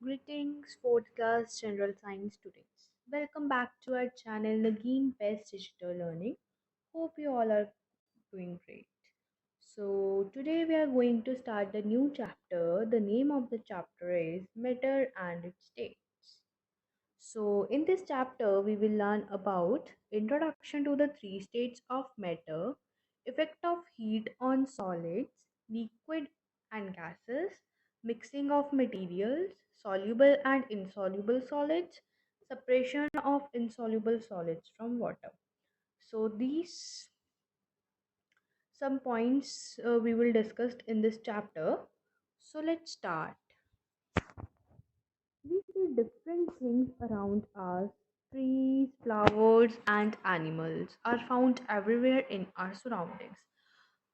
Greetings, fourth class general science students. Welcome back to our channel Nagin Best Digital Learning. Hope you all are doing great. So, today we are going to start the new chapter. The name of the chapter is Matter and its States. So, in this chapter, we will learn about introduction to the three states of matter, effect of heat on solids, liquid and gases, mixing of materials, soluble and insoluble solids, separation of insoluble solids from water. So, these some points we will discuss in this chapter. So, let's start. We see different things around us. Trees, flowers, and animals are found everywhere in our surroundings.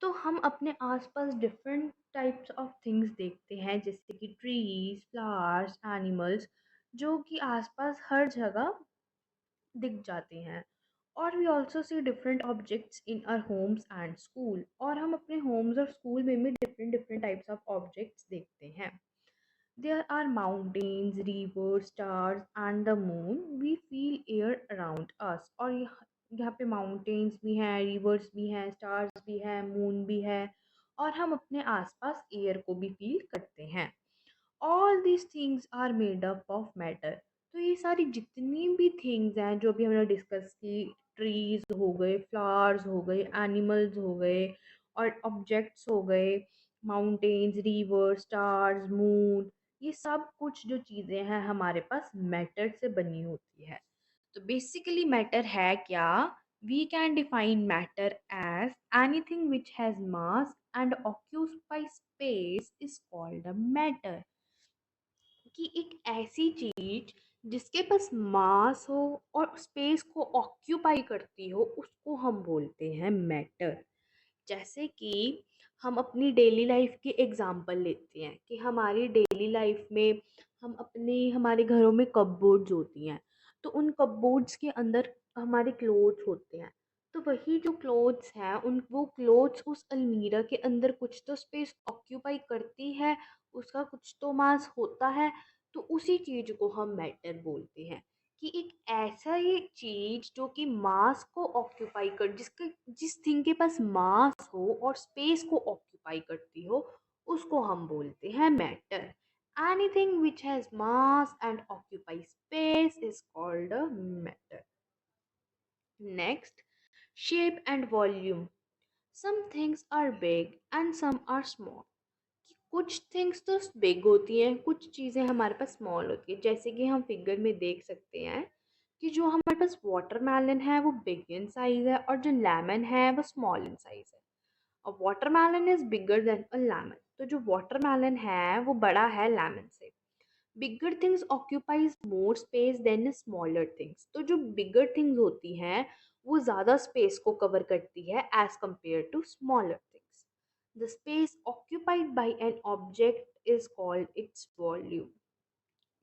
तो हम अपने आसपास different types of things देखते हैं जैसे कि trees flowers animals जो कि आसपास हर जगह दिख जाते हैं और we also see different objects in our homes and school और हम अपने होम्स और स्कूल में भी different different types of objects देखते हैं. There are mountains, rivers, stars, and the moon. We feel air around us. और यहाँ पे माउंटेन्स भी हैं, रिवर्स भी हैं, स्टार्स भी हैं, मून भी है और हम अपने आसपास एयर को भी फील करते हैं. All these things are made up of matter. तो ये सारी जितनी भी थिंग्स हैं जो भी हमने डिस्कस की, ट्रीज हो गए, फ्लावर्स हो गए, एनिमल्स हो गए और ऑब्जेक्ट्स हो गए, माउंटेन्स, रिवर, स्टार्स, मून, ये सब कुछ जो चीज़ें हैं हमारे पास मैटर से बनी होती है. तो बेसिकली मैटर है क्या? We can define matter as anything which has mass and occupy space is called a matter. कि एक ऐसी चीज जिसके पास मास हो और स्पेस को ऑक्यूपाई करती हो उसको हम बोलते हैं मैटर. जैसे कि हम अपनी डेली लाइफ की एग्जांपल लेते हैं कि हमारी डेली लाइफ में हम अपने हमारे घरों में कपबोर्ड्स होती हैं. तो उन कपबोर्ड्स के अंदर हमारे क्लोथ्स होते हैं. तो वही जो क्लोथ्स हैं उन वो क्लोथ्स उस अलमीरा के अंदर कुछ तो स्पेस ऑक्यूपाई करती है, उसका कुछ तो मास होता है. तो उसी चीज को हम मैटर बोलते हैं कि एक ऐसा ये चीज जो कि मास को ऑक्यूपाई कर जिसके जिस थिंग के पास मास हो और स्पेस को ऑक्यूपाई करती हो उसको हम बोलते हैं matter. Anything which has mass and occupy space is called a matter. Next, shape and volume. Some things are big and some are small. कि कुछ थिंग्स तो बिग होती हैं, कुछ चीज़ें हमारे पास स्मॉल होती है. जैसे कि हम फिगर में देख सकते हैं कि जो हमारे पास वाटरमेलन है वो बिग इन साइज है और जो लेमन है वो स्मॉल इन साइज है. और watermelon is bigger than a lemon. तो जो वाटरमेलन है वो बड़ा है लेमन से. Bigger things occupies more space than smaller things. तो जो बिगर थिंग्स होती हैं वो ज़्यादा स्पेस को कवर करती है as compare to smaller things. The space occupied by an object is called its volume.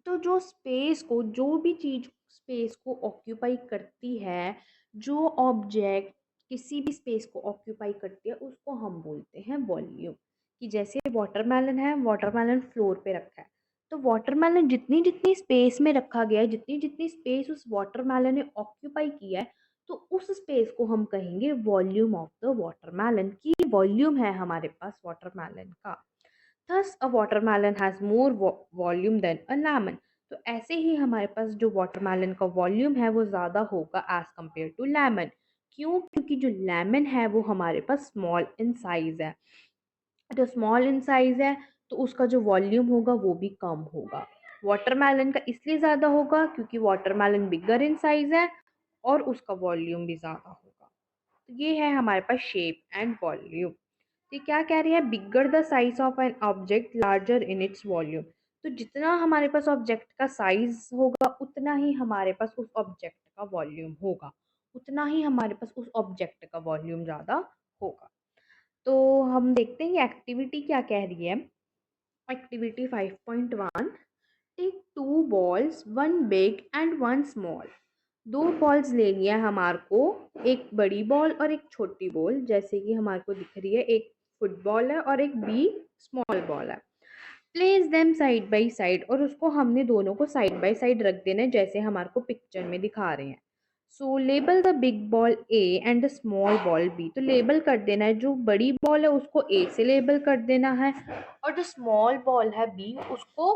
तो जो स्पेस को जो भी चीज़ स्पेस को ऑक्यूपाई करती है, जो ऑब्जेक्ट किसी भी स्पेस को ऑक्यूपाई करती है उसको हम बोलते हैं वॉल्यूम. कि जैसे वाटरमेलन है, वाटरमेलन फ्लोर पे रखा है. तो वाटरमेलन जितनी जितनी स्पेस में रखा गया है, जितनी जितनी स्पेस उस वाटरमेलन ने ऑक्यूपाई किया है, तो उस स्पेस को हम कहेंगे वॉल्यूम ऑफ द वाटरमेलन. की वॉल्यूम है हमारे पास वाटरमेलन का. Thus, a watermelon has more volume than a lemon. तो ऐसे ही हमारे पास जो वाटरमेलन का वॉल्यूम है वो ज़्यादा होगा एज कम्पेयर टू लेमन. क्यों? क्योंकि जो लेमन है वो हमारे पास स्मॉल इन साइज़ है. जो स्मॉल इन साइज़ है तो उसका जो वॉल्यूम होगा वो भी कम होगा. वाटरमेलन का इसलिए ज़्यादा होगा क्योंकि वाटरमेलन बिगर इन साइज़ है और उसका वॉल्यूम भी ज़्यादा होगा. तो ये है हमारे पास शेप एंड वॉल्यूम. तो ये क्या कह रही है? Bigger the size of an object larger in its volume. तो जितना हमारे पास ऑब्जेक्ट का साइज होगा उतना ही हमारे पास उस ऑब्जेक्ट का वॉल्यूम होगा, उतना ही हमारे पास उस ऑब्जेक्ट का वॉल्यूम ज़्यादा होगा. तो हम देखते हैं ये एक्टिविटी क्या कह रही है. Activity 5.1. Take two balls, one big and one small. दो बॉल्स लेनी है हमारे को, एक बड़ी बॉल और एक छोटी बॉल. जैसे कि हमारे को दिख रही है एक फुटबॉल है और एक बी स्मॉल बॉल है. Place them side by side, और उसको हमने दोनों को साइड बाय साइड रख देना है जैसे हमारे को पिक्चर में दिखा रहे हैं। So label the big ball A and the small ball B, तो लेबल कर देना है, जो बड़ी बॉल है उसको ए से लेबल कर देना है, और जो स्मॉल बॉल है बी उसको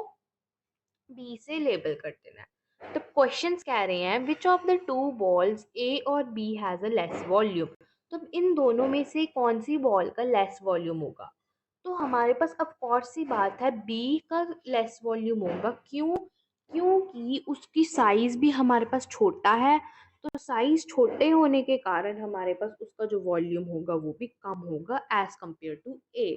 बी से लेबल कर देना है। तो क्वेश्चंस कह रहे हैं which of the two balls A और B has a less volume, तो इन दोनों में से कौन सी बॉल का लेस वॉल्यूम होगा। तो हमारे पास ऑफ कोर्स सी बात है बी का लेस वॉल्यूम होगा, क्यों, क्योंकि उसकी साइज भी हमारे पास छोटा है, तो साइज छोटे होने के कारण हमारे पास उसका जो वॉल्यूम होगा वो भी कम होगा एज कंपेयर टू ए।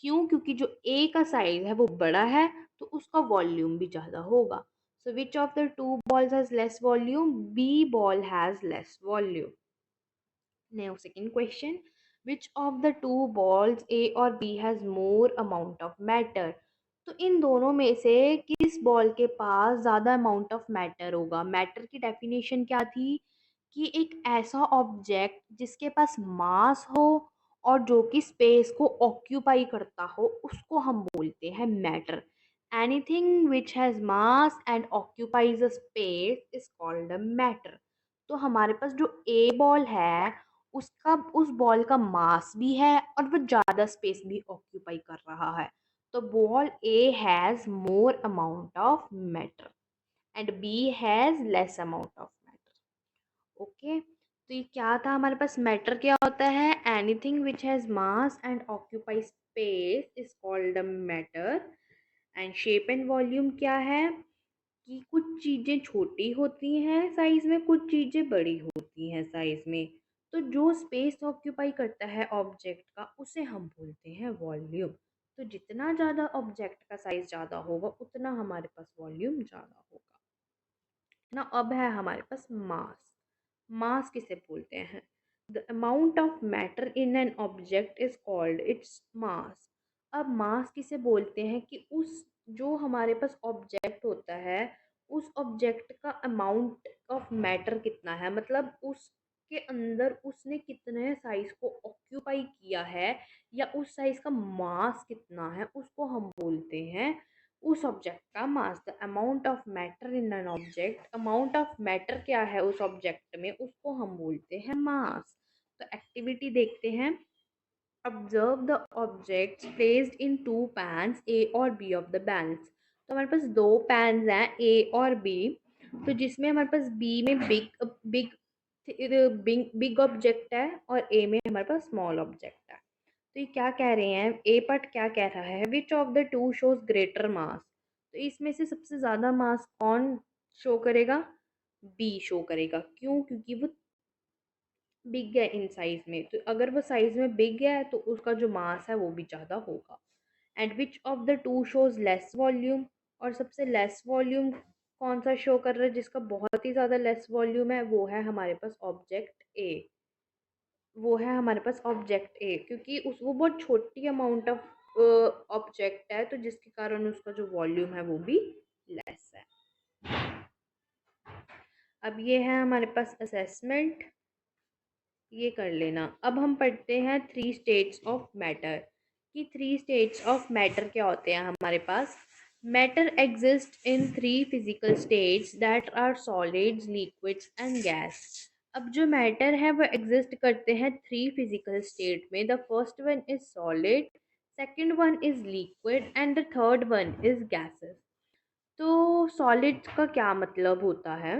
क्यों, क्योंकि जो ए का साइज है वो बड़ा है तो उसका वॉल्यूम भी ज़्यादा होगा। So which of the two balls has less volume, B ball has less volume. Now, second question, which of the two balls A or B has more amount of matter? तो इन दोनों में से किस ball के पास ज़्यादा amount of matter होगा। Matter की डेफिनेशन क्या थी कि एक ऐसा ऑब्जेक्ट जिसके पास मास हो और जो कि स्पेस को ऑक्यूपाई करता हो उसको हम बोलते हैं matter. Anything which has mass and occupies a space is called a matter. तो हमारे पास जो ए बॉल है उसका, उस बॉल का मास भी है और वो ज़्यादा स्पेस भी ऑक्यूपाई कर रहा है, तो ball A has more amount of matter and B has less amount of matter. Okay, तो ये क्या था, हमारे पास मैटर क्या होता है, anything which has mass and occupy space is called a matter. And shape and volume क्या है कि कुछ चीज़ें छोटी होती हैं साइज में, कुछ चीज़ें बड़ी होती हैं साइज में, तो जो स्पेस ऑक्यूपाई करता है ऑब्जेक्ट का उसे हम बोलते हैं वॉल्यूम। तो जितना ज़्यादा ऑब्जेक्ट का साइज ज़्यादा होगा उतना हमारे पास वॉल्यूम ज़्यादा होगा ना। अब है हमारे पास मास। मास किसे बोलते हैं, the amount of matter in an object is called its mass. अब मास किसे बोलते हैं कि उस, जो हमारे पास ऑब्जेक्ट होता है उस ऑब्जेक्ट का अमाउंट ऑफ मैटर कितना है, मतलब उसके अंदर उसने कितने साइज को ऑक्यूपाई किया है या उस साइज का मास कितना है उसको हम बोलते हैं उस ऑब्जेक्ट का mass. The amount of matter in an object, amount of matter क्या है उस ऑब्जेक्ट में उसको हम बोलते हैं मास। तो एक्टिविटी देखते हैं। Observe the objects placed in two pans A और बी ऑफ द पैन्स। तो हमारे पास दो पैन्स हैं ए और बी, तो जिसमें हमारे पास बी में big big big big object है और ए में हमारे पास स्मॉल ऑब्जेक्ट है। तो ये क्या कह रहे हैं, ए पार्ट क्या कह रहा है, which of the two shows greater mass. तो इसमें से सबसे ज़्यादा मास कौन शो करेगा, बी शो करेगा। क्यों, क्योंकि वो बिग है इन साइज में, तो अगर वो साइज में बिग है तो उसका जो मास है वो भी ज़्यादा होगा। And which of the two shows less volume, और सबसे लेस वॉल्यूम कौन सा शो कर रहा है, जिसका बहुत ही ज़्यादा लेस वॉल्यूम है वो है हमारे पास ऑब्जेक्ट ए। वो है हमारे पास ऑब्जेक्ट ए, क्योंकि उस वो बहुत छोटी अमाउंट ऑफ ऑब्जेक्ट है तो जिसके कारण उसका जो वॉल्यूम है वो भी लेस है। अब ये है हमारे पास असेसमेंट, ये कर लेना। अब हम पढ़ते हैं थ्री स्टेट्स ऑफ मैटर, कि थ्री स्टेट्स ऑफ मैटर क्या होते हैं हमारे पास। Matter exist in three physical states that are solids, liquids and gas. अब जो मैटर है वो एग्जिस्ट करते हैं थ्री फिजिकल स्टेट में। The first one is solid, second one is liquid and the third one is gases. तो solids का क्या मतलब होता है,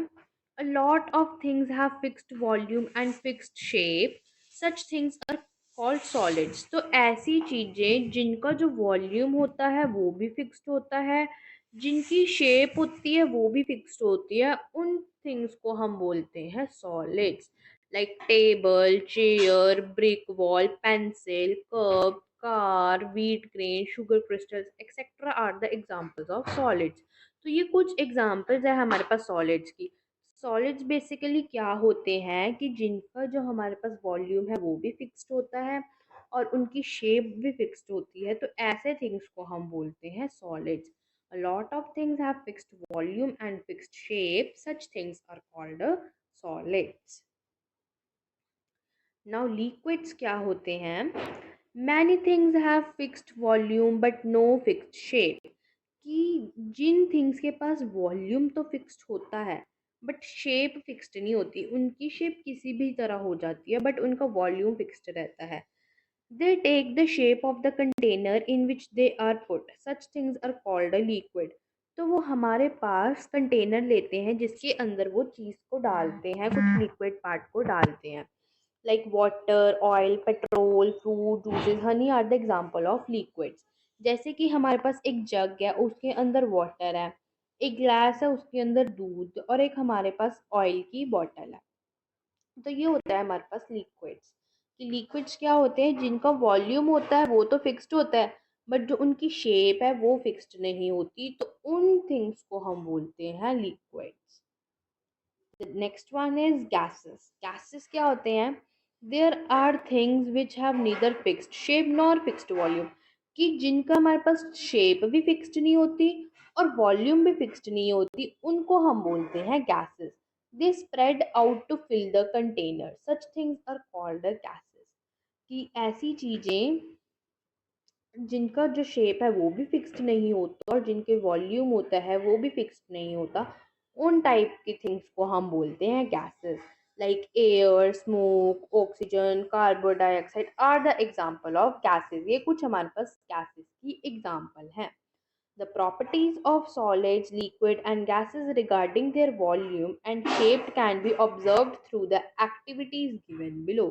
a lot of things have fixed volume and fixed shape, such things are called solids। तो ऐसी चीज़ें जिनका जो वॉल्यूम होता है वो भी फिक्स्ड होता है, जिनकी शेप होती है वो भी फिक्स्ड होती है, उन थिंग्स को हम बोलते हैं solids. Like table, chair, brick wall, pencil, cup, car, wheat grain, sugar crystals etcetera are the examples of solids. तो ये कुछ एग्जाम्पल्स है हमारे पास सॉलिड्स की। सॉलिड्स बेसिकली क्या होते हैं कि जिनका जो हमारे पास वॉल्यूम है वो भी फिक्स्ड होता है और उनकी शेप भी फिक्स्ड होती है, तो ऐसे थिंग्स को हम बोलते हैं solids. A lot of things have fixed volume and fixed shape. Such things are called solids. Now liquids क्या होते हैं, many things have fixed volume but no fixed shape. कि जिन थिंग्स के पास वॉल्यूम तो फिक्स्ड होता है बट शेप फिक्स्ड नहीं होती, उनकी शेप किसी भी तरह हो जाती है बट उनका वॉल्यूम फिक्स्ड रहता है। They take the shape of the container in which they are put, such things are called a liquid. तो वो हमारे पास कंटेनर लेते हैं जिसके अंदर वो चीज़ को डालते हैं, कुछ लिक्विड पार्ट को डालते हैं, like water, oil, petrol, fruit, juices, honey are the example of liquids। जैसे कि हमारे पास एक जग है, उसके अंदर वाटर है, एक ग्लास है उसके अंदर दूध, और एक हमारे पास ऑयल की बॉटल है। तो ये होता है हमारे पास लिक्विड्स। कि लिक्विड्स क्या होते हैं, जिनका वॉल्यूम होता है वो तो फिक्स्ड होता है बट जो उनकी शेप है वो फिक्स्ड नहीं होती, तो उन थिंग्स को हम बोलते हैं liquids. Next one is gases। gases क्या होते हैं? There are things which have neither fixed shape nor fixed volume. कि जिनका हमारे पास शेप भी फिक्स्ड नहीं होती और वॉल्यूम भी फिक्स्ड नहीं होती, उनको हम बोलते हैं gases। They spread out to fill the container, such things are called gases। कि ऐसी चीजें जिनका जो शेप है वो भी फिक्स्ड नहीं होता और जिनके वॉल्यूम होता है वो भी फिक्स्ड नहीं होता, उन टाइप की थिंग्स को हम बोलते हैं gases. Like air, smoke, oxygen, carbon dioxide are the example of gases. ये कुछ हमारे पास गैसेस की एग्जाम्पल हैं। The properties of solids, liquid and gases regarding their volume and shape can be observed through the activities given below।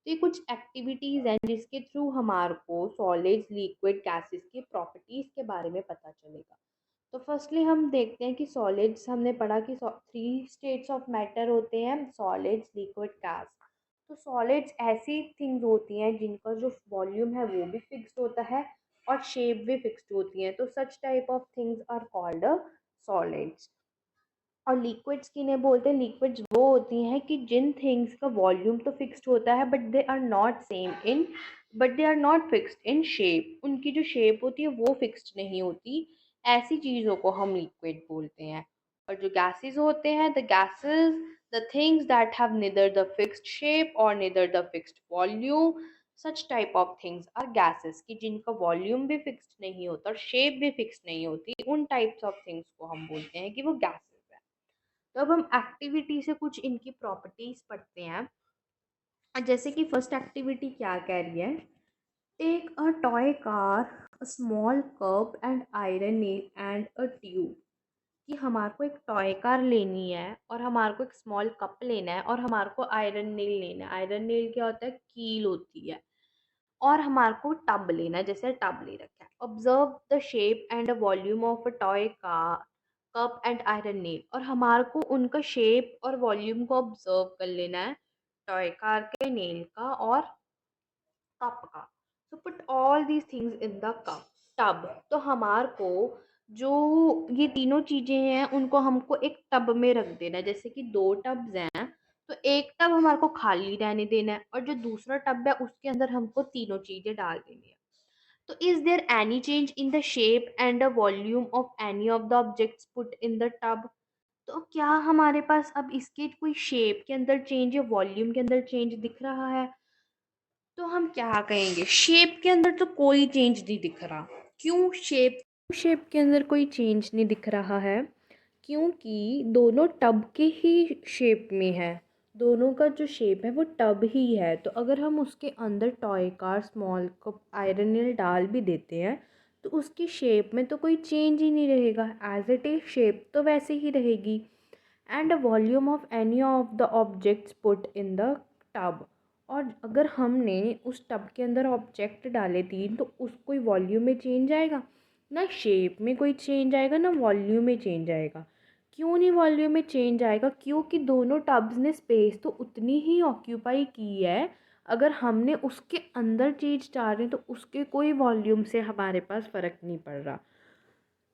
तो ये कुछ activities हैं जिसके थ्रू हमारे को सॉलिड्स, लिक्विड, गैसेस की प्रॉपर्टीज के बारे में पता चलेगा। तो फर्स्टली हम देखते हैं कि सॉलिड्स, हमने पढ़ा कि 3 स्टेट्स ऑफ मैटर होते हैं, सॉलिड्स, लिक्विड, गैस। तो सॉलिड्स ऐसी थिंग्स होती हैं जिनका जो वॉल्यूम है वो भी फिक्स्ड होता है और शेप भी फिक्स्ड होती हैं, तो such type of things are called solids. और लिक्विड्स किन्हें बोलते हैं? लिक्विड्स वो होती हैं कि जिन थिंग्स का वॉल्यूम तो फिक्स्ड होता है but they are not fixed in shape. उनकी जो शेप होती है वो फिक्स्ड नहीं होती, ऐसी चीज़ों को हम लिक्विड बोलते हैं। और जो गैसेस होते हैं, the gases, the things that have neither the fixed shape और neither the fixed volume, such type of things are gases. कि जिनका वॉल्यूम भी फिक्स्ड नहीं होता और शेप भी फिक्स्ड नहीं होती, उन टाइप्स ऑफ थिंग्स को हम बोलते हैं कि वो गैसेस है। तो अब हम एक्टिविटी से कुछ इनकी प्रॉपर्टीज पढ़ते हैं। जैसे कि फर्स्ट एक्टिविटी क्या कह रही है? Take a toy car, a small cup and iron nail and a tube. कि हमारे को एक टॉय कार लेनी है और हमारे को एक स्मॉल कप लेना है और हमारे को आयरन नेल लेना है। आयरन नेल क्या होता है? कील होती है। और हमारे को टब लेना है, जैसे टब ले रखा है। Observe the shape and volume of a toy का कप एंड आयरन नेल। और हमारे को उनका शेप और वॉल्यूम को ऑब्जर्व कर लेना है, टॉय कार के, नेल का और कप का। So put all these things in the cup tub. तो हमार को जो ये तीनों चीजें हैं उनको हमको एक टब में रख देना है। जैसे कि 2 टब्स हैं तो एक टब हमारे को खाली रहने देना है और जो दूसरा टब है उसके अंदर हमको तीनों चीजें डाल देनी है। तो is there any change in the shape and the volume of any of the objects put in the tub? तो क्या हमारे पास अब इसके कोई शेप के अंदर चेंज या वॉल्यूम के अंदर चेंज दिख रहा है? तो हम क्या कहेंगे? शेप के अंदर तो कोई चेंज नहीं दिख रहा। क्यों शेप के अंदर कोई चेंज नहीं दिख रहा है? क्योंकि दोनों टब के ही शेप में है। दोनों का जो शेप है वो टब ही है। तो अगर हम उसके अंदर toy car, small cup, iron nail डाल भी देते हैं तो उसकी शेप में तो कोई चेंज ही नहीं रहेगा। एज इट इज शेप तो वैसे ही रहेगी। And volume of any of the objects put in the tub. और अगर हमने उस टब के अंदर ऑब्जेक्ट डाले 3 तो उस कोई वॉल्यूम में चेंज आएगा? ना शेप में कोई चेंज आएगा ना वॉल्यूम में चेंज आएगा। क्यों नहीं वॉल्यूम में चेंज आएगा? क्योंकि दोनों टब्स ने स्पेस तो उतनी ही ऑक्यूपाई की है। अगर हमने उसके अंदर चीज डाल रहे हैं तो उसके कोई वॉल्यूम से हमारे पास फ़र्क नहीं पड़ रहा।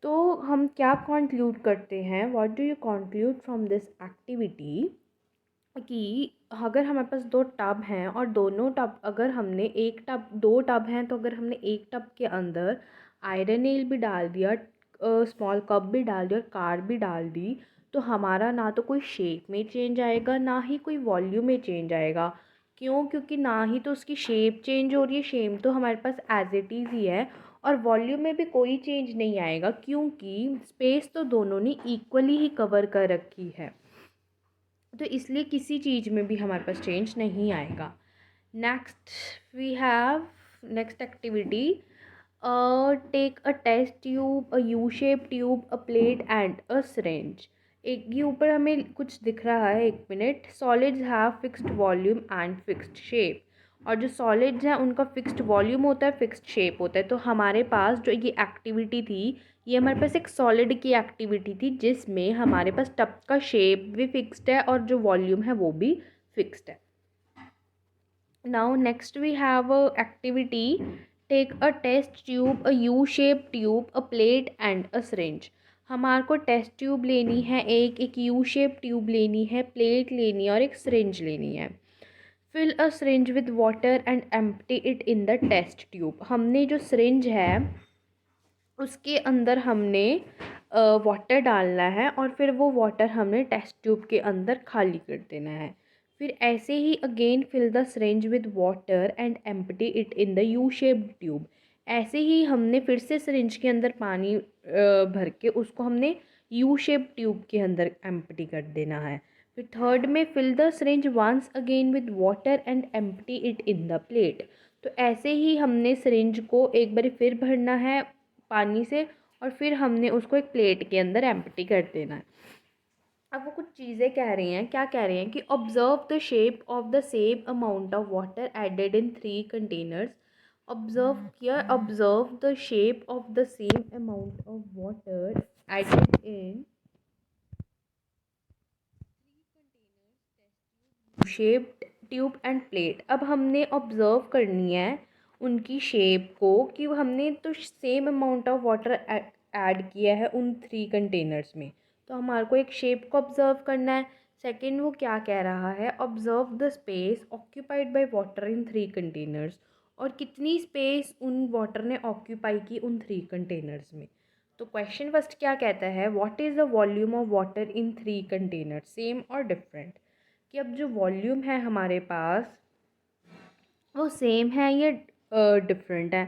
तो हम क्या कंक्लूड करते हैं? What do you conclude from this activity? कि अगर हमारे पास 2 टब हैं और दोनों टब, अगर हमने एक टब, 2 टब हैं तो अगर हमने एक टब के अंदर आयरन नेल भी डाल दिया, स्मॉल कप भी डाल दिया और कार भी डाल दी, तो हमारा ना तो कोई शेप में चेंज आएगा ना ही कोई वॉल्यूम में चेंज आएगा। क्यों? क्योंकि ना ही तो उसकी शेप चेंज हो रही है, शेप तो हमारे पास एज इट इज़ ही है। और वॉल्यूम में भी कोई चेंज नहीं आएगा क्योंकि स्पेस तो दोनों ने इक्वली ही कवर कर रखी है, तो इसलिए किसी चीज़ में भी हमारे पास चेंज नहीं आएगा। Next we have next activity, take a test tube, a U shape tube, a plate and a syringe. एक ये ऊपर हमें कुछ दिख रहा है, एक minute. Solids have fixed volume and fixed shape, और जो सॉलिड्स हैं उनका फिक्स्ड वॉल्यूम होता है, फिक्स्ड शेप होता है। तो हमारे पास जो ये एक्टिविटी थी, ये हमारे पास एक सॉलिड की एक्टिविटी थी जिसमें हमारे पास टब का शेप भी फिक्स्ड है और जो वॉल्यूम है वो भी फिक्स्ड है। Now next we have a activity, take a test tube, a U-shaped tube, a plate and a syringe। हमारे को टेस्ट ट्यूब लेनी है, एक यू शेप ट्यूब लेनी है, प्लेट लेनी है और एक सिरिंज लेनी है। Fill a syringe with water and empty it in the test tube. हमने जो सिरिंज है उसके अंदर हमने वाटर डालना है और फिर वो वाटर हमने टेस्ट ट्यूब के अंदर खाली कर देना है। फिर ऐसे ही again fill the syringe with water and empty it in the U shaped tube. ऐसे ही हमने फिर से सिरिंज के अंदर पानी भर के उसको हमने यू शेप ट्यूब के अंदर एम्प्टी कर देना है। फिर थर्ड में fill the syringe once again with water and empty it in the plate. तो ऐसे ही हमने सिरिंज को एक बार फिर भरना है पानी से और फिर हमने उसको एक प्लेट के अंदर एम्प्टी कर देना है। अब वो कुछ चीज़ें कह रही हैं, क्या कह रही हैं कि observe the shape of the same amount of water added in 3 containers. Observe किया, observe the shape of the same amount of water added in shaped tube and plate. अब हमने ऑब्ज़र्व करनी है उनकी शेप को कि हमने तो same amount of water add किया है उन 3 कंटेनर्स में, तो हमारे को एक शेप को ऑब्ज़र्व करना है। सेकंड वो क्या कह रहा है, observe the space occupied by water in 3 containers, और कितनी स्पेस उन वाटर ने ऑक्यूपाई की उन 3 कंटेनर्स में। तो क्वेश्चन फर्स्ट क्या कहता है, what is the volume of water in 3 containers, same और डिफरेंट। कि अब जो वॉल्यूम है हमारे पास वो सेम है या डिफरेंट है।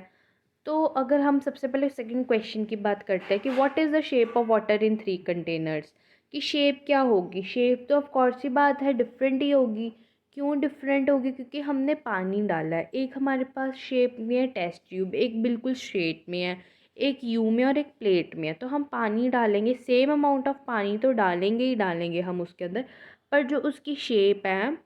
तो अगर हम सबसे पहले सेकंड क्वेश्चन की बात करते हैं कि what is the shape of water in 3 containers, कि शेप क्या होगी। शेप तो ऑफ कोर्स ही बात है डिफरेंट ही होगी। क्यों डिफरेंट होगी, क्योंकि हमने पानी डाला है। एक हमारे पास शेप में है टेस्ट ट्यूब, एक बिल्कुल स्ट्रेट में है, एक यू में और एक प्लेट में है। तो हम पानी डालेंगे, सेम अमाउंट ऑफ पानी तो डालेंगे ही डालेंगे हम उसके अंदर, पर जो उसकी शेप है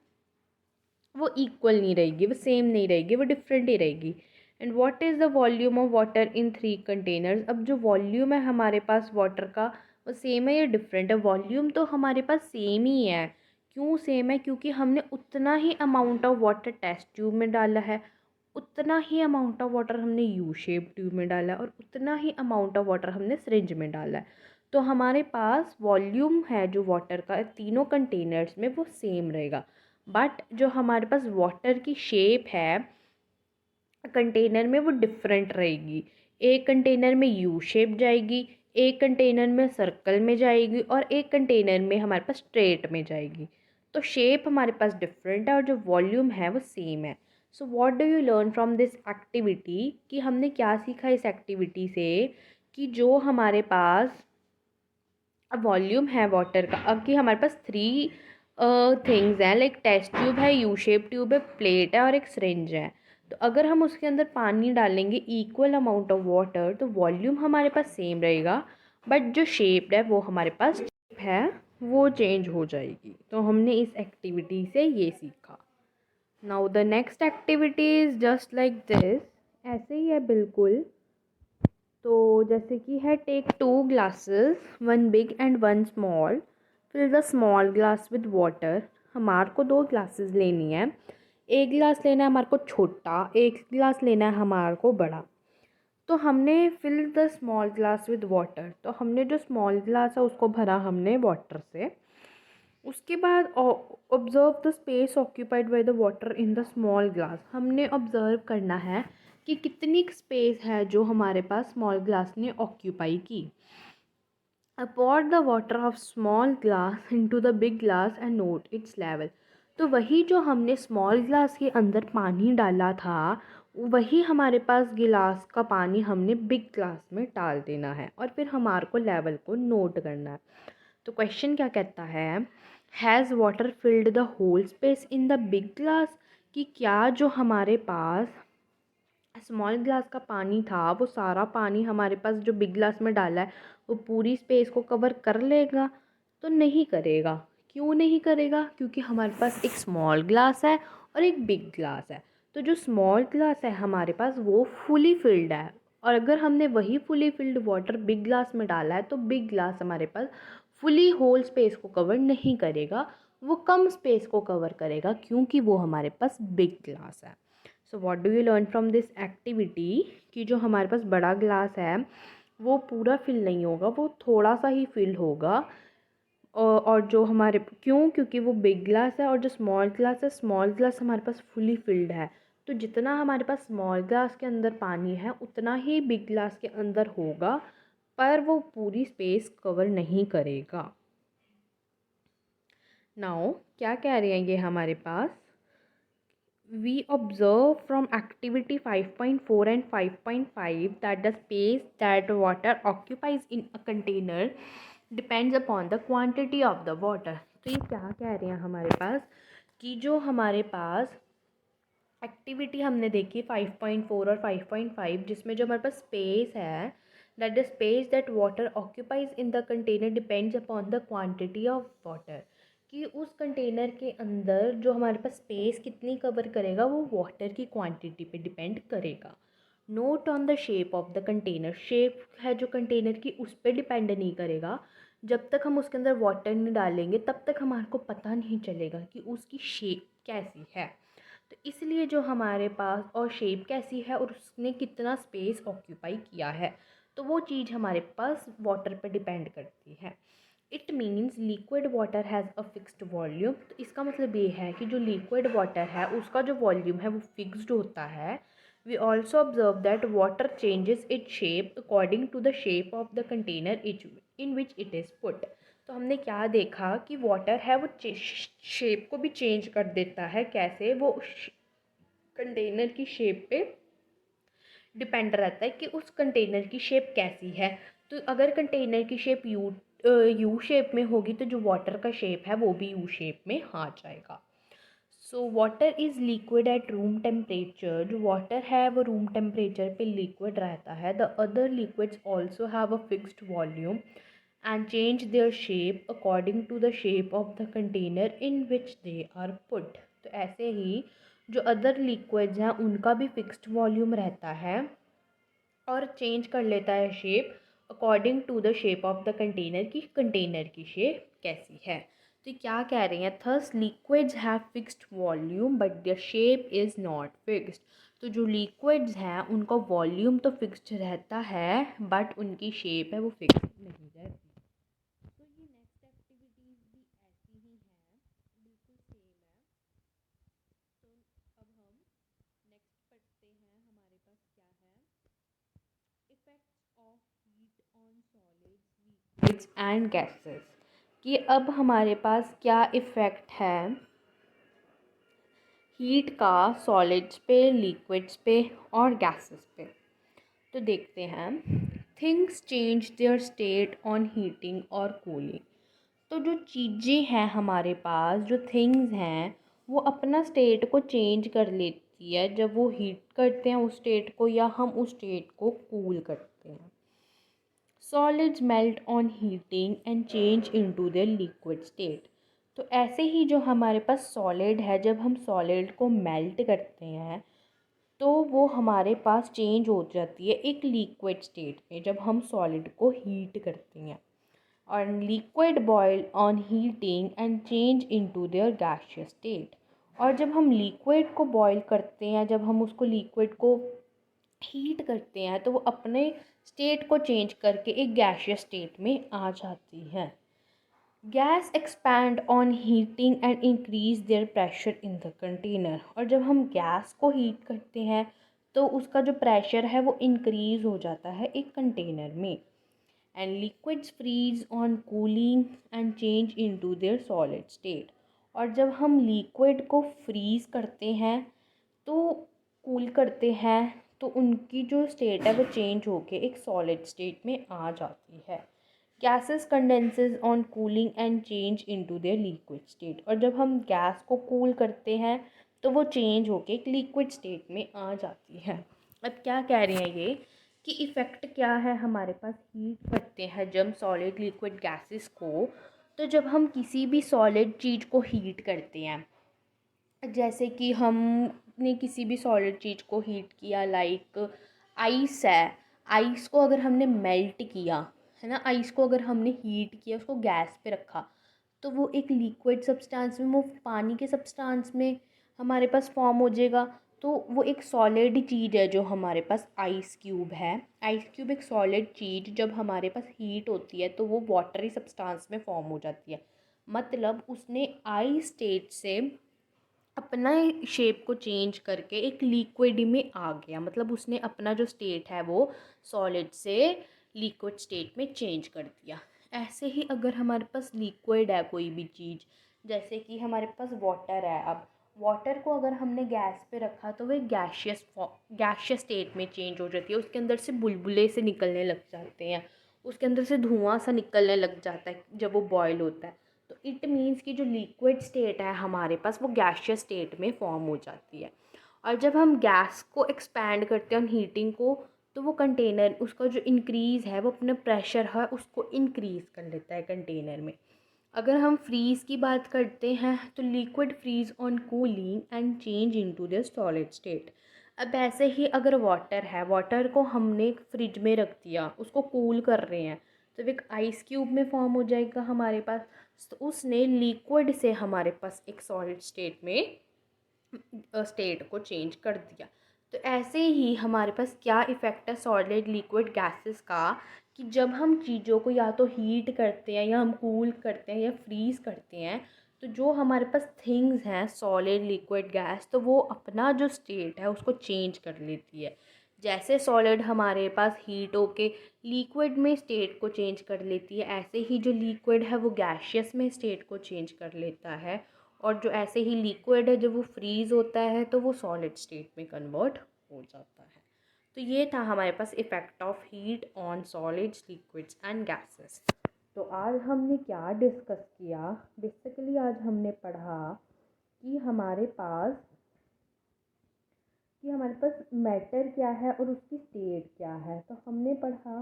वो इक्वल नहीं रहेगी, वो सेम नहीं रहेगी, वो डिफरेंट ही रहेगी। And what is the volume of water in 3 containers. अब जो वॉल्यूम है हमारे पास वाटर का वो सेम है या डिफरेंट है। वॉल्यूम तो हमारे पास सेम ही है। क्यों सेम है, क्योंकि हमने उतना ही amount of water test tube में डाला है, उतना ही अमाउंट ऑफ वाटर हमने यू शेप ट्यूब में डाला है और उतना ही अमाउंट ऑफ वाटर हमने सिरिंज में डाला है। तो हमारे पास वॉल्यूम है जो वाटर का तीनों कंटेनर्स में वो सेम रहेगा, बट जो हमारे पास वाटर की शेप है कंटेनर में वो डिफरेंट रहेगी। एक कंटेनर में यू शेप जाएगी, एक कंटेनर में सर्कल में जाएगी और एक कंटेनर में हमारे पास स्ट्रेट में जाएगी। तो शेप हमारे पास डिफरेंट है और जो वॉल्यूम है वो सेम है। So what do you learn from this activity, कि हमने क्या सीखा इस एक्टिविटी से, कि जो हमारे पास वॉल्यूम है वाटर का, अब कि हमारे पास 3 थिंग्स हैं, लाइक टेस्ट ट्यूब है, यू शेप ट्यूब है, प्लेट है और एक सिरिंज है। तो अगर हम उसके अंदर पानी डालेंगे इक्वल अमाउंट ऑफ वाटर तो वॉल्यूम हमारे पास सेम रहेगा, बट जो शेप है वो हमारे पास शेप है वो चेंज हो जाएगी। तो हमने इस एक्टिविटी से ये सीखा। Now the next activity is just like this, ऐसे ही है बिल्कुल। तो जैसे कि है, take 2 glasses, 1 big and 1 small, fill the small glass with water. हमारे को 2 ग्लासेस लेनी है, एक गिलास लेना है हमारे को छोटा, एक गिलास लेना है हमारे को बड़ा। तो हमने fill the small glass with water, तो हमने जो स्मॉल ग्लास है उसको भरा हमने वाटर से। उसके बाद observe the space occupied by the water in the small glass. हमने ऑब्ज़र्व करना है कि कितनी स्पेस है जो हमारे पास स्मॉल ग्लास ने ऑक्यूपाई की। pour the water of small glass into the big glass and note it's level. तो वही जो हमने स्मॉल ग्लास के अंदर पानी डाला था वही हमारे पास गिलास का पानी हमने बिग ग्लास में डाल देना है और फिर हमारे को लेवल को नोट करना है। तो क्वेश्चन क्या कहता है, has water filled the whole space in the big glass, कि क्या जो हमारे पास स्मॉल ग्लास का पानी था वो सारा पानी हमारे पास जो बिग ग्लास में डाला है वो पूरी स्पेस को कवर कर लेगा। तो नहीं करेगा। क्यों नहीं करेगा? क्योंकि हमारे पास एक स्मॉल ग्लास है और एक बिग ग्लास है। तो जो स्मॉल ग्लास है हमारे पास वो फुली फिल्ड है, और अगर हमने वही fully filled water big glass में डाला है तो बिग ग्लास हमारे पास फुली होल स्पेस को कवर नहीं करेगा, वो कम स्पेस को कवर करेगा क्योंकि वो हमारे पास बिग ग्लास है। So what do you learn from this activity, कि जो हमारे पास बड़ा ग्लास है वो पूरा फिल नहीं होगा, वो थोड़ा सा ही फिल होगा। और जो हमारे क्यों, क्योंकि वो बिग ग्लास है, और जो स्मॉल ग्लास है, स्मॉल ग्लास हमारे पास फुली फिल्ड है। तो जितना हमारे पास स्मॉल ग्लास के अंदर पानी है उतना ही बिग ग्लास के अंदर होगा, पर वो पूरी स्पेस कवर नहीं करेगा। नाउ क्या कह रहे हैं ये हमारे पास, we observe from activity 5.4 and 5.5 that the space that water occupies in a container depends upon the quantity of the water। तो ये क्या कह रहे हैं हमारे पास, कि जो हमारे पास एक्टिविटी हमने देखी 5.4 और 5.5, जिसमें जो हमारे पास स्पेस है, that the space that water occupies in the container depends upon the quantity of water, कि उस कंटेनर के अंदर जो हमारे पास स्पेस कितनी कवर करेगा वो वाटर की क्वांटिटी पे डिपेंड करेगा। Note on the shape of the container, shape है जो कंटेनर की उस पर डिपेंड नहीं करेगा। जब तक हम उसके अंदर वाटर नहीं डालेंगे तब तक हमारे को पता नहीं चलेगा कि उसकी शेप कैसी है। तो इसलिए जो हमारे पास और शेप कैसी है और उसने कितना स्पेस ऑक्यूपाई किया है, तो वो चीज़ हमारे पास वाटर पर डिपेंड करती है। It means liquid water has a fixed volume. तो इसका मतलब ये है कि जो लिक्विड वाटर है उसका जो वॉल्यूम है वो फिक्स्ड होता है। We also observe that water changes its shape according to the shape of the container each in which it is put. तो हमने क्या देखा कि वाटर है वो शेप को भी चेंज कर देता है। कैसे? वो कंटेनर की शेप पे डिपेंड रहता है कि उस कंटेनर की शेप कैसी है। तो अगर कंटेनर की शेप यू शेप में होगी तो जो वाटर का शेप है वो भी यू शेप में आ जाएगा। So water is liquid at room temperature. जो वाटर है वो रूम टेम्परेचर पे लिक्विड रहता है। The other liquids also have a fixed volume and change their shape according to the shape of the container in which they are put। तो ऐसे ही जो other liquids हैं उनका भी फिक्स्ड वॉल्यूम रहता है और चेंज कर लेता है shape according to the shape of the container, की कंटेनर की शेप कैसी है। तो क्या कह रहे हैं, thus liquids have fixed volume but their shape is not fixed. तो जो लिक्विड्स हैं उनका वॉल्यूम तो फिक्स्ड रहता है बट उनकी शेप है वो फिक्स्ड नहीं रहती। तो ये नेक्स्ट एक्टिविटीज़ भी ऐसी ही हैं, बिल्कुल सेम है। तो अब हम नेक्स्ट पढ़ते हैं, हमारे पास क्या है, effects of heat on solids, liquids and gases. कि अब हमारे पास क्या इफ़ेक्ट है हीट का सॉलिड्स पे, लिक्विड्स पे और गैसेस पे। तो देखते हैं, things change their state on heating और कूलिंग। तो जो चीज़ें हैं हमारे पास, जो थिंग्स हैं, वो अपना स्टेट को चेंज कर लेती है जब वो हीट करते हैं उस स्टेट को या हम उस स्टेट को कूल करते हैं। Solids melt on heating and change into there liquid state. तो ऐसे ही जो हमारे पास सॉलिड है, जब हम सॉलिड को मेल्ट करते हैं तो वो हमारे पास चेंज हो जाती है एक लिक्विड स्टेट में जब हम सॉलिड को हीट करते हैं। और liquid boil on heating and change into their gaseous state. और जब हम लिक्विड को बॉयल करते हैं, जब हम उसको लिक्विड को हीट करते हैं तो वो अपने स्टेट को चेंज करके एक गैसियस स्टेट में आ जाती है। Gas expand on heating and increase their pressure in the container. और जब हम गैस को हीट करते हैं तो उसका जो प्रेशर है वो इंक्रीज हो जाता है एक कंटेनर में। And liquids freeze on cooling and change into their solid state. और जब हम लिक्विड को फ्रीज़ करते हैं तो कूल करते हैं तो उनकी जो स्टेट है वो चेंज होके एक सॉलिड स्टेट में आ जाती है। Gases condenses on cooling and change into there liquid state. और जब हम गैस को कूल करते हैं तो वो चेंज होके एक लिक्विड स्टेट में आ जाती है। अब क्या कह रहे हैं ये कि इफ़ेक्ट क्या है हमारे पास हीट करते हैं जब सॉलिड लिक्विड गैसेस को। तो जब हम किसी भी सॉलिड चीज़ को हीट करते हैं, जैसे कि हमने किसी भी सॉलिड चीज़ को हीट किया, लाइक आइस है, आइस को अगर हमने मेल्ट किया है ना, आइस को अगर हमने हीट किया, उसको गैस पे रखा, तो वो एक लिक्विड सब्सटेंस में, वो पानी के सब्सटेंस में हमारे पास फॉर्म हो जाएगा। तो वो एक सॉलिड चीज़ है जो हमारे पास आइस क्यूब है। आइस क्यूब एक सॉलिड चीज़ जब हमारे पास हीट होती है तो वो वाटरी सब्सटेंस में फॉर्म हो जाती है। मतलब उसने आइस स्टेट से अपना शेप को चेंज करके एक लिक्विड में आ गया। मतलब उसने अपना जो स्टेट है वो सॉलिड से लिक्विड स्टेट में चेंज कर दिया। ऐसे ही अगर हमारे पास लिक्विड है कोई भी चीज़, जैसे कि हमारे पास वाटर है, अब वाटर को अगर हमने गैस पे रखा तो वो गैशियस स्टेट में चेंज हो जाती है। उसके अंदर से बुलबुले से निकलने लग जाते हैं, उसके अंदर से धुआं सा निकलने लग जाता है जब वो बॉयल होता है। तो इट मीन्स कि जो लिक्विड स्टेट है हमारे पास वो गैशियस स्टेट में फॉर्म हो जाती है। और जब हम गैस को एक्सपैंड करते हैं हीटिंग को, तो वो कंटेनर, उसका जो इंक्रीज़ है वो अपने प्रेशर है उसको इंक्रीज़ कर लेता है कंटेनर में। अगर हम फ्रीज़ की बात करते हैं तो liquid freeze on cooling and change into the solid state. अब ऐसे ही अगर वाटर है, वाटर को हमने फ्रिज में रख दिया, उसको कूल कर रहे हैं, तो एक आइस क्यूब में फॉर्म हो जाएगा हमारे पास। तो उसने लिक्विड से हमारे पास एक सॉलिड स्टेट में स्टेट को चेंज कर दिया। तो ऐसे ही हमारे पास क्या इफ़ेक्ट है सॉलिड लिक्विड गैसेस का, कि जब हम चीज़ों को या तो हीट करते हैं या हम कूल करते हैं या फ्रीज़ करते हैं, तो जो हमारे पास थिंग्स हैं सॉलिड लिक्विड गैस, तो वो अपना जो स्टेट है उसको चेंज कर लेती है। जैसे सॉलिड हमारे पास हीट होके लिक्विड में स्टेट को चेंज कर लेती है, ऐसे ही जो लिक्विड है वो गैशियस में स्टेट को चेंज कर लेता है। और जो ऐसे ही लिक्विड है जब वो फ्रीज़ होता है तो वो सॉलिड स्टेट में कन्वर्ट हो जाता है। तो ये था हमारे पास effect of heat on solids, liquids and gases. तो आज हमने क्या डिस्कस किया, बेसिकली आज हमने पढ़ा कि हमारे पास मैटर क्या है और उसकी स्टेट क्या है। तो हमने पढ़ा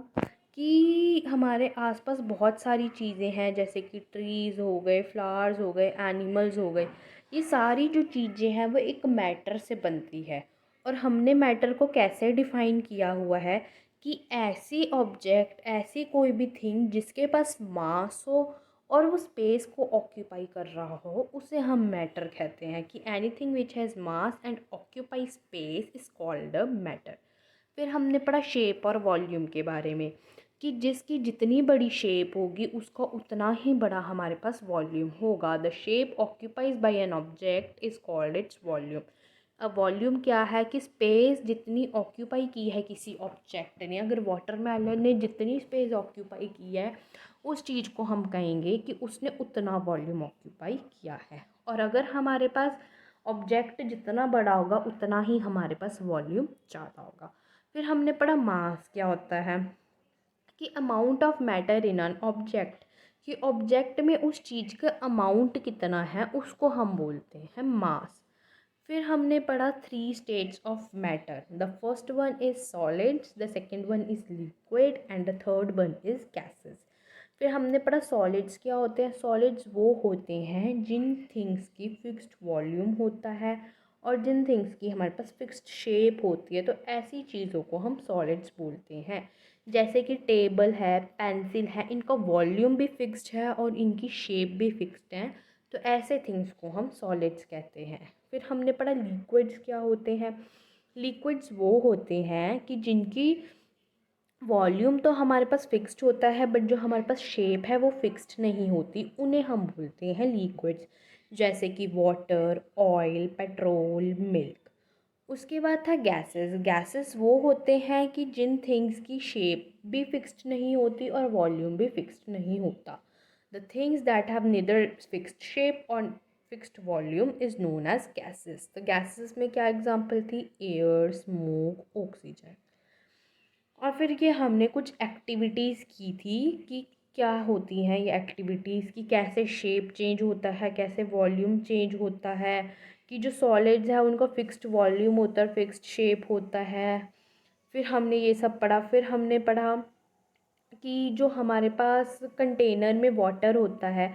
कि हमारे आसपास बहुत सारी चीज़ें हैं, जैसे कि ट्रीज़ हो गए, फ्लावर्स हो गए, एनिमल्स हो गए। ये सारी जो चीज़ें हैं वो एक मैटर से बनती है। और हमने मैटर को कैसे डिफ़ाइन किया हुआ है कि ऐसी ऑब्जेक्ट, ऐसी कोई भी थिंग जिसके पास मास हो और वो स्पेस को ऑक्यूपाई कर रहा हो, उसे हम मैटर कहते हैं। कि anything which has mass and occupy space is called a matter. फिर हमने पढ़ा शेप और वॉल्यूम के बारे में, कि जिसकी जितनी बड़ी शेप होगी उसका उतना ही बड़ा हमारे पास वॉल्यूम होगा। The shape occupies by an object is called its volume. अब वॉल्यूम क्या है कि स्पेस जितनी ऑक्यूपाई की है किसी ऑब्जेक्ट ने, अगर वाटरमेलन ने जितनी स्पेस ऑक्यूपाई की है, उस चीज़ को हम कहेंगे कि उसने उतना वॉल्यूम ऑक्यूपाई किया है। और अगर हमारे पास ऑब्जेक्ट जितना बड़ा होगा उतना ही हमारे पास वॉल्यूम ज़्यादा होगा। फिर हमने पढ़ा मास क्या होता है, कि amount of matter in an object, कि ऑब्जेक्ट में उस चीज़ का अमाउंट कितना है उसको हम बोलते हैं मास। फिर हमने पढ़ा 3 states of matter. The first one is solids, the second one is liquid and the third one is gases. फिर हमने पढ़ा सॉलिड्स क्या होते हैं। सॉलिड्स वो होते हैं जिन थिंग्स की फिक्स्ड वॉल्यूम होता है और जिन थिंग्स की हमारे पास फिक्स्ड शेप होती है। तो ऐसी चीज़ों को हम सॉलिड्स बोलते हैं। जैसे कि टेबल है, पेंसिल है, इनका वॉल्यूम भी फिक्स्ड है और इनकी शेप भी फिक्स्ड है। तो ऐसे थिंग्स को हम सॉलिड्स कहते हैं। फिर हमने पढ़ा लिक्विड्स क्या होते हैं। लिक्विड्स वो होते हैं कि जिनकी वॉल्यूम तो हमारे पास फिक्स्ड होता है, बट जो हमारे पास शेप है वो फिक्स्ड नहीं होती, उन्हें हम बोलते हैं लिक्विड्स। जैसे कि वाटर, ऑयल, पेट्रोल, मिल्क। उसके बाद था गैसेस। गैसेस वो होते हैं कि जिन थिंग्स की शेप भी फिक्स्ड नहीं होती और वॉल्यूम भी फिक्स्ड नहीं होता। The things that have neither fixed shape और fixed volume is known as gases. तो गैसेस में क्या एग्जांपल थी? Air, smoke, oxygen. और फिर ये हमने कुछ एक्टिविटीज़ की थी कि क्या होती हैं ये एक्टिविटीज़, कि कैसे शेप चेंज होता है, कैसे वॉल्यूम चेंज होता है, कि जो सॉलिड्स है उनका फिक्स्ड वॉल्यूम होता है, फिक्स्ड शेप होता है। फिर हमने ये सब पढ़ा। फिर हमने पढ़ा कि जो हमारे पास कंटेनर में वाटर होता है,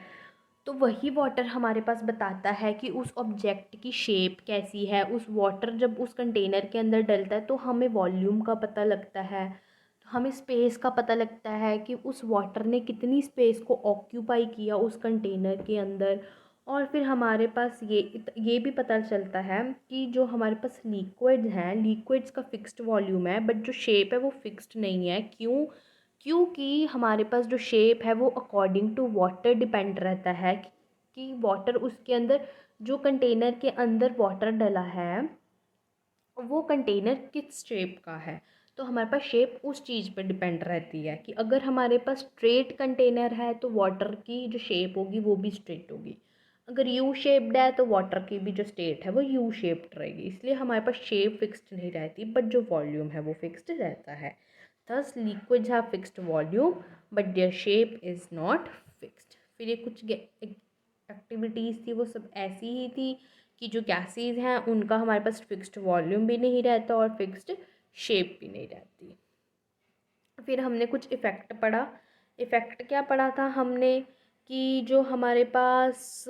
तो वही वाटर हमारे पास बताता है कि उस ऑब्जेक्ट की शेप कैसी है। उस वाटर जब उस कंटेनर के अंदर डलता है तो हमें वॉल्यूम का पता लगता है, तो हमें स्पेस का पता लगता है कि उस वाटर ने कितनी स्पेस को ऑक्यूपाई किया उस कंटेनर के अंदर। और फिर हमारे पास ये भी पता चलता है कि जो हमारे पास लिक्विड हैं, लिक्विड्स का फिक्स्ड वॉल्यूम है, बट जो शेप है वो फिक्स्ड नहीं है। क्यों? क्योंकि हमारे पास जो शेप है वो अकॉर्डिंग टू वाटर डिपेंड रहता है कि वाटर उसके अंदर, जो कंटेनर के अंदर वाटर डला है वो कंटेनर किस शेप का है। तो हमारे पास शेप उस चीज़ पर डिपेंड रहती है कि अगर हमारे पास स्ट्रेट कंटेनर है तो वाटर की जो शेप होगी वो भी स्ट्रेट होगी। अगर यू शेप्ड है तो वाटर की भी जो स्टेट है वो यू शेप्ड रहेगी। इसलिए हमारे पास शेप फिक्स्ड नहीं रहती, बट जो वॉल्यूम है वो फिक्स्ड रहता है। Thus liquids have fixed volume but their shape is not fixed. फिर ये कुछ एक्टिविटीज़ थी, वो सब ऐसी ही थी कि जो गैसेज हैं उनका हमारे पास फिक्स्ड वॉल्यूम भी नहीं रहता और फिक्स्ड शेप भी नहीं रहती। फिर हमने कुछ इफ़ेक्ट पढ़ा। इफ़ेक्ट क्या पढ़ा था हमने? कि जो हमारे पास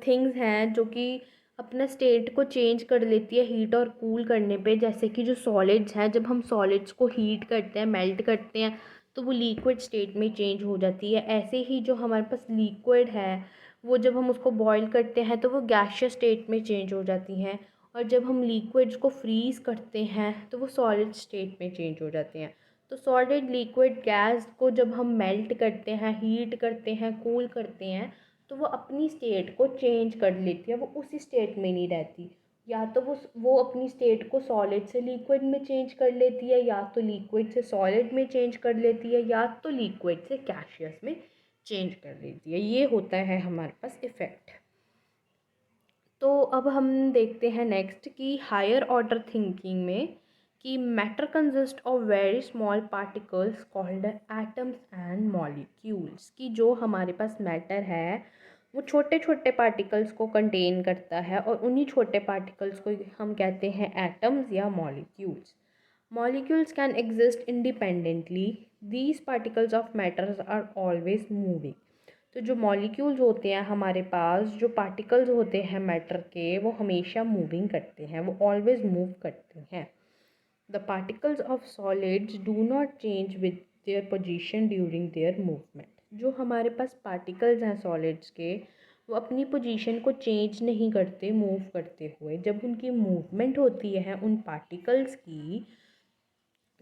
थिंग्स हैं जो कि अपना स्टेट को चेंज कर लेती है हीट और कूल करने पे, जैसे कि जो सॉलिड्स हैं, जब हम सॉलिड्स को हीट करते हैं, मेल्ट करते हैं, तो वो लिक्विड स्टेट में चेंज हो जाती है। ऐसे ही जो हमारे पास लिक्विड है वो जब हम उसको बॉईल करते हैं तो वो गैसियस स्टेट में चेंज हो जाती हैं, और जब हम लिक्विड्स को फ्रीज़ करते हैं तो वो सॉलिड स्टेट में चेंज हो जाते हैं। तो सॉलिड, लिक्विड, गैस को जब हम मेल्ट करते हैं, हीट करते हैं, कूल करते हैं, तो वो अपनी स्टेट को चेंज कर लेती है, वो उसी स्टेट में नहीं रहती। या तो वो अपनी स्टेट को सॉलिड से लिक्विड में चेंज कर लेती है, या तो लिक्विड से सॉलिड में चेंज कर लेती है, या तो लिक्विड से गैसियस में चेंज कर लेती है। ये होता है हमारे पास इफ़ेक्ट। तो अब हम देखते हैं नेक्स्ट कि हायर ऑर्डर थिंकिंग में कि matter consist of very small particles called atoms and molecules. कि जो हमारे पास मैटर है वो छोटे छोटे पार्टिकल्स को कंटेन करता है, और उन्हीं छोटे पार्टिकल्स को हम कहते हैं एटम्स या molecules. Molecules can exist independently. These particles of matters are always moving. तो जो मॉलिक्यूल्स होते हैं हमारे पास, जो पार्टिकल्स होते हैं मैटर के, वो हमेशा मूविंग करते हैं, वो ऑलवेज मूव करते हैं। The particles of solids do not change with their position during their movement. जो हमारे पास पार्टिकल्स हैं सॉलिड्स के, वो अपनी पोजीशन को चेंज नहीं करते मूव करते हुए। जब उनकी मूवमेंट होती है उन पार्टिकल्स की,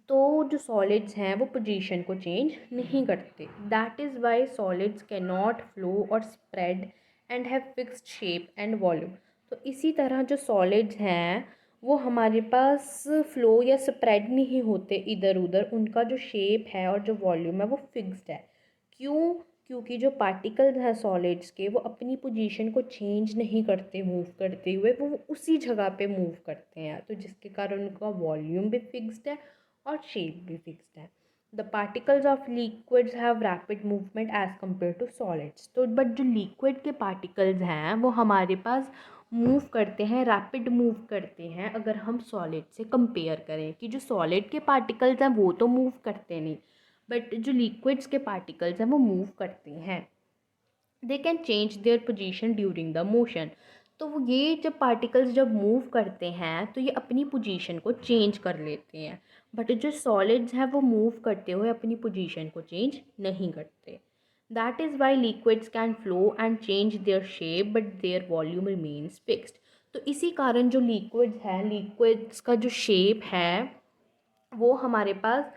तो जो सॉलिड्स हैं वो पोजीशन को चेंज नहीं करते। That is why solids can not flow और spread and have fixed shape and volume. तो इसी तरह जो सॉलिड्स हैं वो हमारे पास फ्लो या स्प्रेड नहीं होते इधर उधर, उनका जो शेप है और जो वॉल्यूम है वो फिक्स्ड है। क्यों? क्योंकि जो पार्टिकल्स हैं सॉलिड्स के, वो अपनी पोजीशन को चेंज नहीं करते मूव करते हुए, वो उसी जगह पे मूव करते हैं, तो जिसके कारण उनका वॉल्यूम भी फिक्स्ड है और शेप भी फिक्स्ड है। The particles of liquids have rapid movement as compare to solids. तो बट जो लिक्विड के पार्टिकल्स हैं वो हमारे पास मूव करते हैं, रैपिड मूव करते हैं, अगर हम सॉलिड से कंपेयर करें। कि जो सॉलिड के पार्टिकल्स हैं वो तो मूव करते नहीं, बट जो लिक्विड्स के पार्टिकल्स हैं वो मूव करते हैं। They can change their position during the motion. तो ये जब पार्टिकल्स जब मूव करते हैं तो ये अपनी पोजीशन को चेंज कर लेते हैं, बट जो सॉलिड्स हैं वो मूव करते हुए अपनी पोजीशन को चेंज नहीं करते। That is Y liquids can flow and change their shape but there volume remains fixed. तो इसी कारण जो लिक्विड्स हैं, लिक्विड्स का जो शेप है वो हमारे पास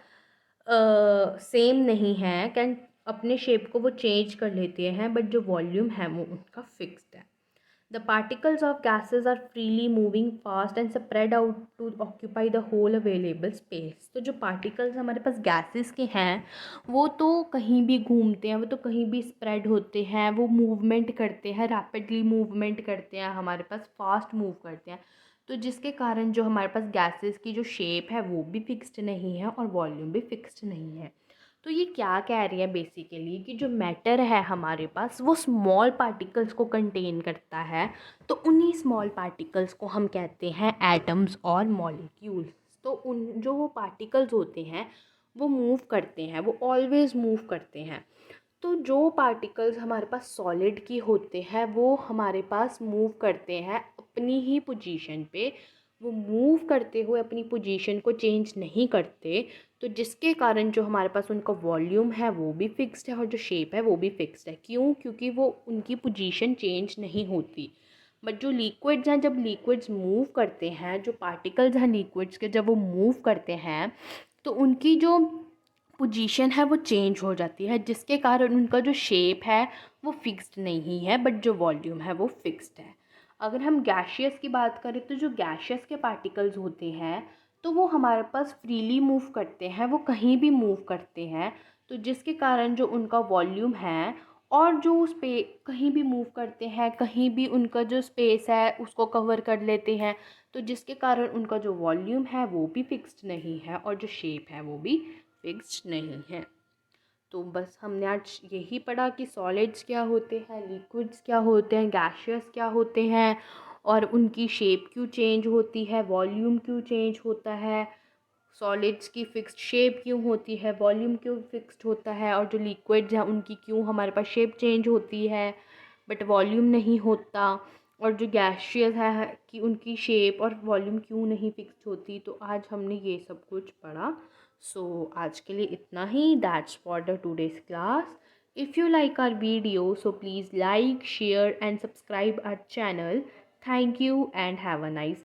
सेम नहीं है, कैन अपने शेप को वो चेंज कर लेते हैं, बट जो वॉल्यूम है वो उनका फिक्स्ड है। The particles of gases are freely moving fast and spread out to occupy the whole available space. तो जो particles हमारे पास gases के हैं वो तो कहीं भी घूमते हैं, वो तो कहीं भी spread होते हैं, वो movement करते हैं, rapidly movement करते हैं, हमारे पास fast move करते हैं, तो जिसके कारण जो हमारे पास gases की जो shape है वो भी fixed नहीं है और volume भी fixed नहीं है। तो ये क्या कह रही है बेसिकली कि जो मैटर है हमारे पास वो स्मॉल पार्टिकल्स को कंटेन करता है, तो उन्हीं स्मॉल पार्टिकल्स को हम कहते हैं एटम्स और मॉलिक्यूल्स। तो उन जो वो पार्टिकल्स होते हैं वो मूव करते हैं, वो ऑलवेज मूव करते हैं। तो जो पार्टिकल्स हमारे पास सॉलिड की होते हैं वो हमारे पास मूव करते हैं अपनी ही पोजीशन पे, वो मूव करते हुए अपनी पोजीशन को चेंज नहीं करते, तो जिसके कारण जो हमारे पास उनका वॉल्यूम है वो भी फिक्स्ड है और जो शेप है वो भी फिक्स्ड है। क्यों? क्योंकि वो उनकी पोजीशन चेंज नहीं होती। बट जो लिक्विड्स हैं, जब लिक्विड्स मूव करते हैं, जो पार्टिकल्स हैं लिक्विड्स के जब वो मूव करते हैं तो उनकी जो पोजीशन है वो चेंज हो जाती है, जिसके कारण उनका जो शेप है वो फिक्स्ड नहीं है बट जो वॉल्यूम है वो फिक्स्ड है। अगर हम गैशियस की बात करें तो जो गैशियस के पार्टिकल्स होते हैं तो वो हमारे पास फ्रीली मूव करते हैं, वो कहीं भी मूव करते हैं, तो जिसके कारण जो उनका वॉल्यूम है और जो उस पे कहीं भी मूव करते हैं, कहीं भी उनका जो स्पेस है उसको कवर कर लेते हैं, तो जिसके कारण उनका जो वॉल्यूम है वो भी फिक्स्ड नहीं है और जो शेप है वो भी फिक्स्ड नहीं है। तो बस हमने आज यही पढ़ा कि सॉलिड्स क्या होते हैं, लिक्विड्स क्या होते हैं, गैशियस क्या होते हैं और उनकी शेप क्यों चेंज होती है, वॉल्यूम क्यों चेंज होता है, सॉलिड्स की फिक्स्ड शेप क्यों होती है, वॉल्यूम क्यों फिक्स्ड होता है, और जो लिक्विड्स हैं उनकी क्यों हमारे पास शेप चेंज होती है बट वॉल्यूम नहीं होता, और जो गैशियस है कि उनकी शेप और वॉल्यूम क्यों नहीं फिक्स्ड होती। तो आज हमने ये सब कुछ पढ़ा। सो आज के लिए इतना ही। That's for the today's class. If you like our video, so please like, share and subscribe our channel. Thank you and have a nice